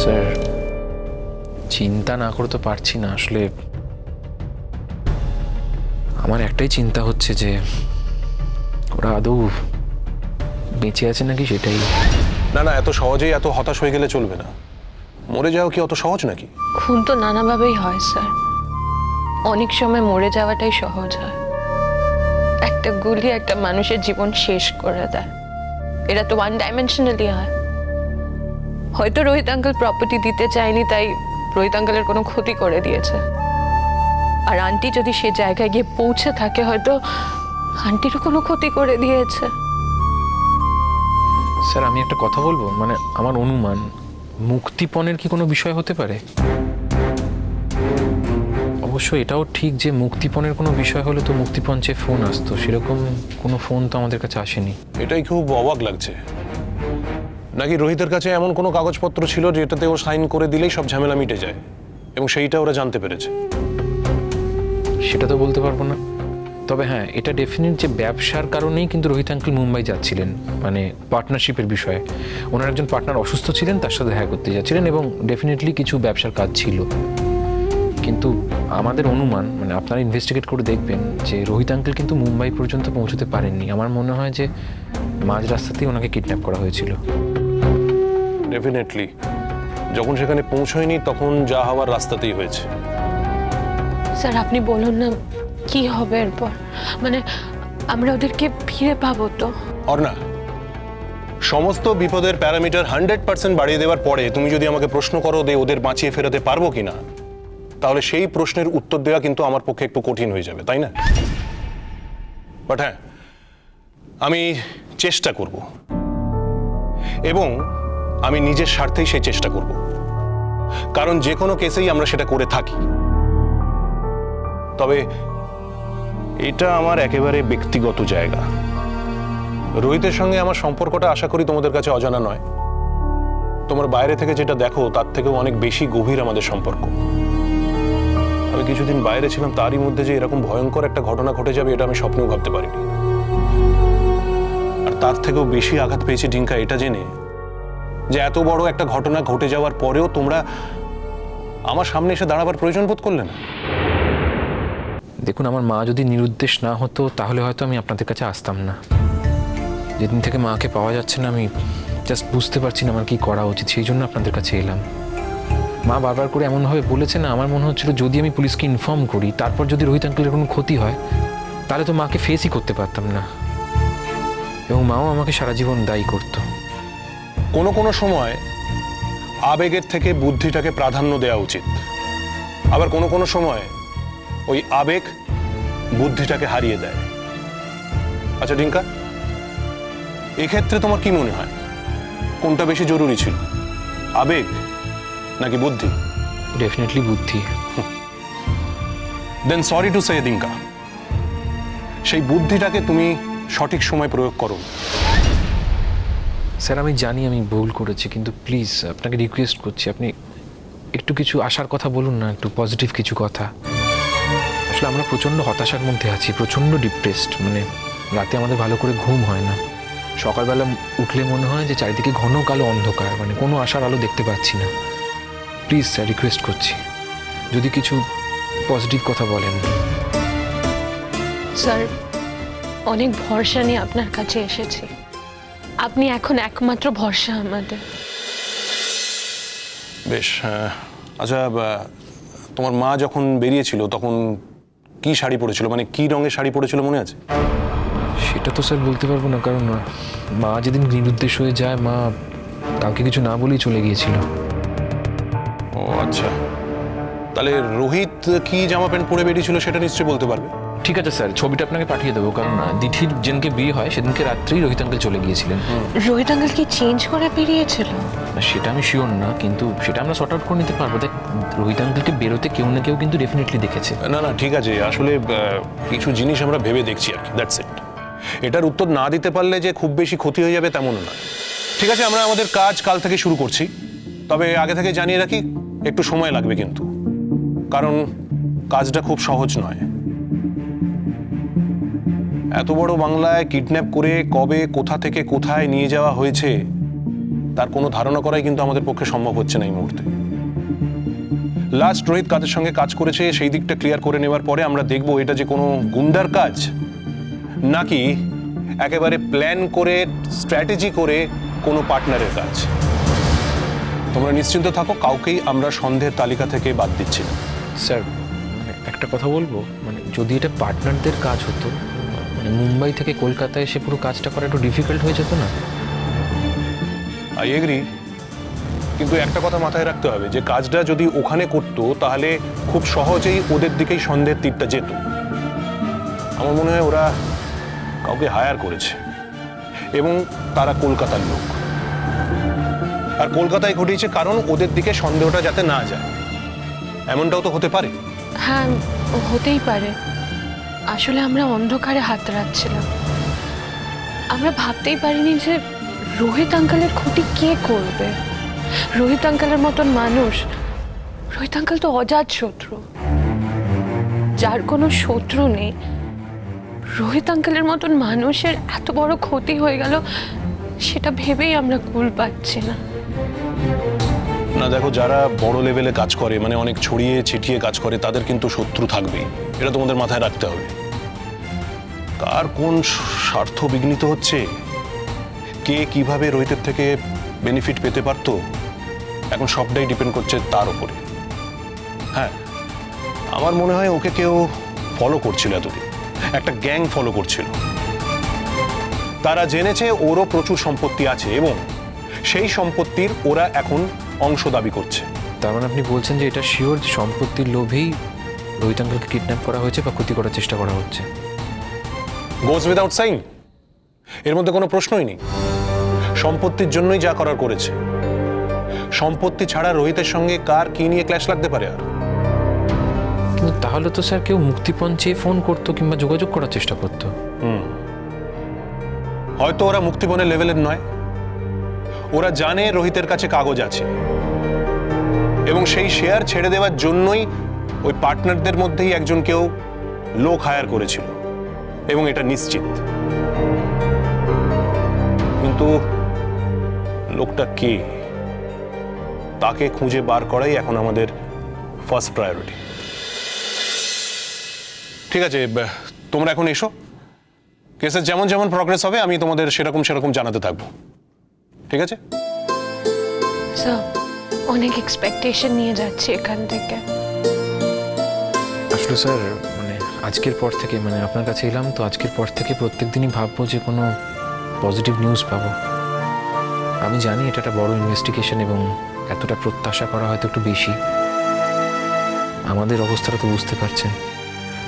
Sir চিন্তা না করে তো পারছি না আসলে। আমার একটাই চিন্তা হচ্ছে যে ওরা আদৌ বেঁচে আছে নাকি সেটাই। না না, এত সহজেই এত হতাশ হয়ে গেলে চলবে না। মরে যাওয়া কি অত সহজ নাকি? খুন তো নানাভাবেই হয় স্যার। অনেক সময় মরে যাওয়াটাই সহজ হয়। একটা গুলি একটা মানুষের জীবন শেষ করে দেয়। এটা তো ওয়ান ডাইমেনশনালি হয়। হয়তো রোহিত আঙ্কেল প্রপার্টি দিতে চায়নি, তাই রোহিত আঙ্কেলের কোনো ক্ষতি করে দিয়েছে। আর আন্টি যদি সে জায়গায় গিয়ে পৌঁছে থাকে, হয়তো আন্টিরও কোনো ক্ষতি করে দিয়েছে। স্যার আমি একটা কথা বলবো, মানে আমার অনুমান মুক্তিপণের কি কোনো বিষয় হতে পারে? অবশ্য এটাও ঠিক যে মুক্তিপণের কোনো বিষয় হলে তো মুক্তিপণ চেয়ে ফোন আসতো, সেরকম কোনো ফোন তো আমাদের কাছে আসেনি। এটাই খুব অবাক লাগছে। নাকি রোহিতের কাছে এমন কোনো কাগজপত্র ছিল যেটাতে ও সাইন করে দিলেই সব ঝামেলা মিটে যায়, এবং সেইটা ওরা জানতে পেরেছে। সেটা তো বলতে পারবো না, তবে হ্যাঁ এটা ডেফিনেট যে ব্যবসার কারণেই কিন্তু রোহিত আঙ্কেল মুম্বাই যাচ্ছিলেন, মানে পার্টনারশিপের বিষয়ে। ওনার একজন পার্টনার অসুস্থ ছিলেন, তার সাথে দেখা করতে যাচ্ছিলেন, এবং ডেফিনেটলি কিছু ব্যবসার কাজ ছিল। কিন্তু আমাদের অনুমান, মানে আপনারা ইনভেস্টিগেট করে দেখবেন যে রোহিত আঙ্কেল কিন্তু মুম্বাই পর্যন্ত পৌঁছতে পারেননি। আমার মনে হয় যে মাঝ রাস্তাতেই ওনাকে কিডন্যাপ করা হয়েছিল। ডেফিনেটলি যখন সেখানে পৌঁছয়নি তখন যা হওয়ার রাস্তাতেই হয়েছে। স্যার আপনি বলুন না কি হবে এরপর, মানে আমরা ওদেরকে ফিরে পাবো তো? অর্ণা, সমস্ত বিপদের প্যারামিটার 100% বাড়িয়ে দেওয়ার পরে তুমি যদি আমাকে প্রশ্ন করো যে ওদের বাঁচিয়ে ফেরাতে পারবো কিনা, তাহলে সেই প্রশ্নের উত্তর দেওয়া কিন্তু আমার পক্ষে একটু কঠিন হয়ে যাবে, তাই না? বাট হ্যাঁ, আমি চেষ্টা করব, এবং আমি নিজের স্বার্থেই সেই চেষ্টা করব, কারণ যে কোনো কেসেই আমরা সেটা করে থাকি। তবে এটা আমার একেবারে ব্যক্তিগত জায়গা। রোহিতের সঙ্গে আমার সম্পর্কটা আশা করি তোমাদের কাছে অজানা নয়। তোমার বাইরে থেকে যেটা দেখো তার থেকেও অনেক বেশি গভীর আমাদের সম্পর্ক। আমি কিছুদিন বাইরে ছিলাম, তারই মধ্যে যে এরকম ভয়ঙ্কর একটা ঘটনা ঘটে যাবে এটা আমি স্বপ্নেও ভাবতে পারিনি। আর তার থেকেও বেশি আঘাত পেয়েছি ডিঙ্কা এটা জেনে যে এত বড় একটা ঘটনা ঘটে যাওয়ার পরেও তোমরা আমার সামনে এসে দাঁড়াবার প্রয়োজন বোধ করলে না। দেখুন, আমার মা যদি নিরুদ্দেশ না হতো তাহলে হয়তো আমি আপনাদের কাছে আসতাম না। যেদিন থেকে মাকে পাওয়া যাচ্ছে না, আমি জাস্ট বুঝতে পারছি না আমার কি করা উচিত, সেই জন্য আপনাদের কাছে এলাম। মা বারবার করে এমনভাবে বলেছে না, আমার মনে হচ্ছিল যদি আমি পুলিশকে ইনফর্ম করি, তারপর যদি রোহিত আঙ্কেলের কোনো ক্ষতি হয়, তাহলে তো মাকে ফেসই করতে পারতাম না, এবং মাও আমাকে সারা জীবন দায়ী করতো। কোনো কোনো সময় আবেগের থেকে বুদ্ধিটাকে প্রাধান্য দেওয়া উচিত, আবার কোনো কোনো সময় ওই আবেগ বুদ্ধিটাকে হারিয়ে দেয়। আচ্ছা ডিঙ্কা, এক্ষেত্রে তোমার কি মনে হয় কোনটা বেশি জরুরি ছিল, আবেগ নাকি বুদ্ধি? ডেফিনেটলি বুদ্ধি। দেন সরি টু সে ডিঙ্কা, সেই বুদ্ধিটাকে তুমি সঠিক সময় প্রয়োগ করো। স্যার আমি জানি আমি ভুল করেছি, কিন্তু প্লিজ আপনাকে রিকোয়েস্ট করছি, আপনি একটু কিছু আশার কথা বলুন না, একটু পজিটিভ কিছু কথা। আসলে আমরা প্রচণ্ড হতাশার মধ্যে আছি, প্রচণ্ড ডিপ্রেসড, মানে রাতে আমাদের ভালো করে ঘুম হয় না। সকালবেলা উঠলে মনে হয় যে চারিদিকে ঘন কালো অন্ধকার, মানে কোনো আশার আলো দেখতে পাচ্ছি না। প্লিজ স্যার রিকোয়েস্ট করছি, যদি কিছু পজিটিভ কথা বলেন। স্যার অনেক ভরসা নিয়ে আপনার কাছে এসেছি, আপনি এখন একমাত্র ভরসা আমাদের। বেশ, আচ্ছা তোমার মা যখন বেরিয়েছিল তখন কি শাড়ি পরেছিল, মানে কি রঙের শাড়ি পরেছিল মনে আছে? সেটা তো স্যার বলতে পারবো না, কারণ মা যেদিন নিরুদ্দেশ হয়ে যায়, মা কাউকে কিছু না বলেই চলে গিয়েছিল। ও আচ্ছা, তাহলে রোহিত কি জামা প্যান্ট পরে বেরিয়েছিল সেটা নিশ্চয়ই বলতে পারবে। ঠিক আছে স্যার, ছবিটা আপনাকে পাঠিয়ে দেবো, কারণ দিঠির যেদিনকে বিয়ে হয় সেদিনকে রাত্রেই রোহিত আঙ্কেল চলে গিয়েছিলেন। রোহিত আঙ্কেল কি চেঞ্জ করে বেরিয়েছিল? সেটা আমি শিওর না, কিন্তু সেটা আমরা সর্ট আউট করে নিতে পারবো। দেখ, রোহিত আঙ্কেলকে বেরোতে কেউ না কেউ কিন্তু ডেফিনেটলি দেখেছে। না না ঠিক আছে, আসলে কিছু জিনিস আমরা ভেবে দেখছি আর কি, দ্যাটস ইট। এটার উত্তর না দিতে পারলে যে খুব বেশি ক্ষতি হয়ে যাবে তেমনও না। ঠিক আছে, আমরা আমাদের কাজ কাল থেকে শুরু করছি, তবে আগে থেকে জানিয়ে রাখি একটু সময় লাগবে কিন্তু, কারণ কাজটা খুব সহজ নয়। এত বড় বাংলায় কিডন্যাপ করে কবে কোথা থেকে কোথায় নিয়ে যাওয়া হয়েছে তার কোনো ধারণা করাই কিন্তু আমাদের পক্ষে সম্ভব হচ্ছে না এই মুহূর্তে। লাস্ট রোহিত কাদের সঙ্গে কাজ করেছে সেই দিকটা ক্লিয়ার করে নেওয়ার পরে আমরা দেখব এটা যে কোনো গুন্ডার কাজ নাকি একেবারে প্ল্যান করে স্ট্র্যাটেজি করে কোনো পার্টনারের কাজ। তোমরা নিশ্চিন্ত থাকো, কাউকেই আমরা সন্দেহের তালিকা থেকে বাদ দিচ্ছি না। স্যার মানে একটা কথা বলবো, মানে যদি এটা পার্টনারদের কাজ হতো, মানে মুম্বাই থেকে কলকাতায় এসে পুরো কাজটা করা একটু ডিফিকাল্ট হয়ে যেত না? আই এগ্রি, কিন্তু একটা কথা মাথায় রাখতে হবে যে কাজটা যদি ওখানে করতো তাহলে খুব সহজেই ওদের দিকেই সন্দেহের তীরটা যেত। আমার মনে হয় ওরা কাউকে হায়ার করেছে এবং তারা কলকাতার লোক, আর কলকাতায় ঘটিয়েছে কারণ ওদের দিকে সন্দেহটা যাতে না যায়। এমনটাও তো হতে পারে। হ্যাঁ, হতেই পারে। আসলে আমরা অন্ধকারে হাত রাখছিলাম। আমরা ভাবতেই পারিনি যে রোহিত আঙ্কেলের ক্ষতি কে করবে। রোহিত আঙ্কেলের মতন মানুষ, রোহিত আঙ্কেল তো অজাত শত্রু, যার কোনো শত্রু নেই। রোহিত আঙ্কেলের মতন মানুষের এত বড় ক্ষতি হয়ে গেল, সেটা ভেবেই আমরা কুল পাচ্ছি না। না দেখো, যারা বড় লেভেলে কাজ করে, মানে অনেক ছড়িয়ে ছিটিয়ে কাজ করে, তাদের কিন্তু শত্রু থাকবেই, এটা তোমাদের মাথায় রাখতে হবে। কার কোন স্বার্থ বিঘ্নিত হচ্ছে, কে কিভাবে রোহিতের থেকে বেনিফিট পেতে পারতো, এখন সবটাই ডিপেন্ড করছে তার উপরে। হ্যাঁ, আমার মনে হয় ওকে কেউ ফলো করছিল এতদিন, একটা গ্যাং ফলো করছিল। তারা জেনেছে ওরও প্রচুর সম্পত্তি আছে এবং সেই সম্পত্তির ওরা এখন অংশ দাবি করছে। তার মানে আপনি বলছেন যে এটা শিওর সম্পত্তির লোভেই রোহিত আঙ্কেলকে কিডন্যাপ করা হয়েছে বা ক্ষতি করার চেষ্টা করা হচ্ছে? গোজ উইদাউট সেইং, এর মধ্যে কোনো প্রশ্নই নেই। সম্পত্তির জন্যই যা করার করেছে। সম্পত্তি ছাড়া রোহিতের সঙ্গে কার কি নিয়ে ক্ল্যাশ লাগতে পারে আর? কিন্তু তাহলে তো স্যার কেউ মুক্তিপণ চেয়ে ফোন করতো কিংবা যোগাযোগ করার চেষ্টা করতো। হয়তো ওরা মুক্তিপণের লেভেলের নয়, ওরা জানে রোহিতের কাছে কাগজ আছে এবং সেই শেয়ার ছেড়ে দেওয়ার জন্যই ওই পার্টনারদের মধ্যেই একজন কেউ লোক হায়ার করেছিল এবং এটা নিশ্চিত। কিন্তু লোকটা কে, তাকে খুঁজে বার করাই এখন আমাদের ফার্স্ট প্রায়োরিটি। ঠিক আছে, তোমরা এখন এসো। কেসের যেমন যেমন প্রগ্রেস হবে আমি তোমাদের সেরকম সেরকম জানাতে থাকবো, ঠিক আছে? স্যার, অনেক এক্সপেকটেশন নিয়ে যাচ্ছি এখান থেকে। আসলে স্যার মানে আজকের পর থেকে, মানে আপনার কাছে এলাম তো, আজকের পর থেকে প্রত্যেক দিনই ভাববো যে কোনো পজিটিভ নিউজ পাবো। আমি জানি এটা একটা বড় ইনভেস্টিগেশন এবং এতটা প্রত্যাশা করা হয়তো একটু বেশি। আমাদের অবস্থাটা তো বুঝতে পারছেন।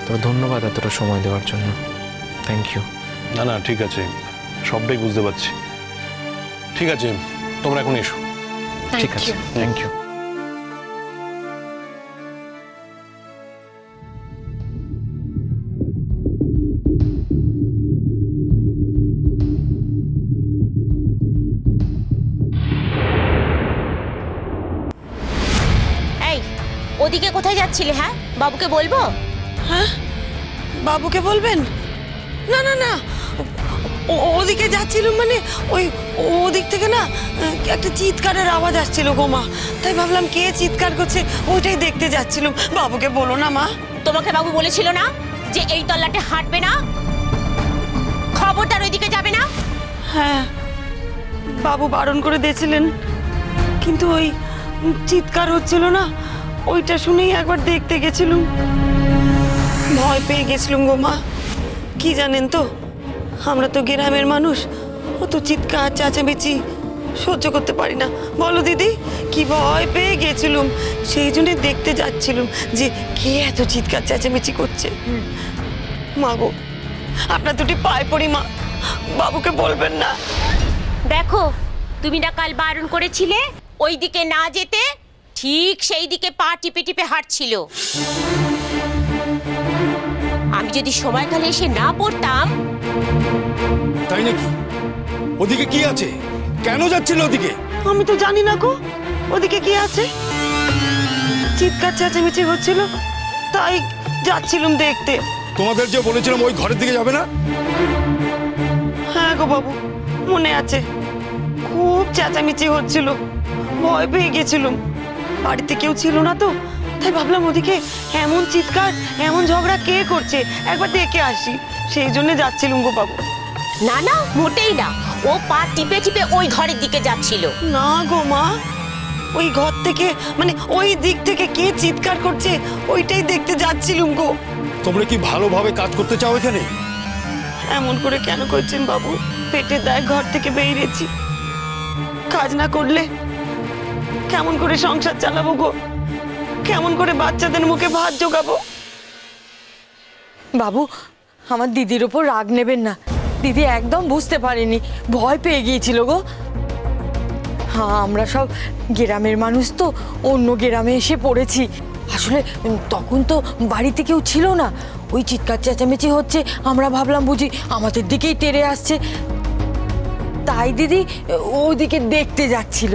তবে ধন্যবাদ এতটা সময় দেওয়ার জন্য। Thank you. না না, ঠিক আছে, সবটাই বুঝতে পারছি। ঠিক আছে, তোমরা এখন এসো। ঠিক আছে, থ্যাংক ইউ। এই, ওদিকে কোথায় যাচ্ছিলে? হ্যাঁ, বাবুকে বলবো? হ্যাঁ, বাবুকে বলবেন? না না না, ওদিকে যাচ্ছিলাম, মানে ওই ওদিক থেকে না একটা চিৎকারের আওয়াজ আসছিল গো মা, তাই ভাবলাম কে চিৎকার করছে ওইটাই দেখতে যাচ্ছিলাম। বাবুকে বলো না মা। তোমাকে বাবু বলেছিল না যে এই তল্লাটে হাঁটবে না, খবরদার ওইদিকে যাবে না? হ্যাঁ, বাবু বারণ করে দিয়েছিলেন, কিন্তু ওই চিৎকার হচ্ছিল না, ওইটা শুনেই একবার দেখতে গেছিলুম। ভয় পেয়ে গেছিলুম গো মা। কি জানেন তো, আমরা তো গ্রামের মানুষ, অত চিৎকার চেঁচামেচি সহ্য করতে পারি না। বলো দিদি, কি ভয় পেয়ে গেছিলুম, সেই জন্যে দেখতে যাচ্ছিলুম যে কে এত চিৎকার চেঁচামেচি করছে। মা গো, আপনার দুটি পায়ে পড়ি মা, বাবুকে বলবেন না। দেখো, তুমি না কাল বারণ করেছিলে ওই দিকে না যেতে, ঠিক সেই দিকে পা টিপে টিপে হাঁটছিল। আমি যদি সময়কালে এসে না পড়তাম। তাই নাকি? ওদিকে কি আছে? কেন যাচ্ছিল ওদিকে? আমি তো জানি না গো ওদিকে কি আছে। চিৎকার চেঁচামেচি হচ্ছিল, তাই যাচ্ছিলাম দেখতে। তোমাদের যে বলেছিলাম ওই ঘরের দিকে যাবে না? হ্যাঁ গো বাবু, মনে আছে, খুব চেঁচামেচি হচ্ছিল, ভয় পেয়ে গেছিলাম। বাড়িতে কেউ ছিল না তো, তাই ভাবলাম ওদিকে এমন চিৎকার এমন ঝগড়া কে করছে, একবার দেখে আসি, সেই জন্য যাচ্ছিলুম গো বাবু। না না, মোটেই না। ও পা টিপে টিপে ওই ঘরের দিকে যাচ্ছিল। না গো মা, ওই ঘর থেকে মানে ওই দিক থেকে কে চিৎকার করছে ওইটাই দেখতে যাচ্ছিলুম গো। তোমরা কি ভালোভাবে কাজ করতে চাও এখানে? এমন করে কেন করছেন বাবু? পেটের দায় ঘর থেকে বেরিয়েছি, কাজ না করলে কেমন করে সংসার চালাবো গো? কেমন করে বাচ্চাদের মুখে ভাত জোগাবো? বাবু, আমার দিদির ওপর রাগ নেবেন না। দিদি একদম বুঝতে পারেনি, ভয় পেয়ে গিয়েছিল গো। হ্যাঁ, আমরা সব গ্রামের মানুষ তো, অন্য গ্রামে এসে পড়েছি। আসলে তখন তো বাড়িতে কেউ ছিল না, ওই চিৎকার চেঁচামেচি হচ্ছে, আমরা ভাবলাম বুঝি আমাদের দিকেই তেড়ে আসছে, তাই দিদি ওদিকে দেখতে যাচ্ছিল।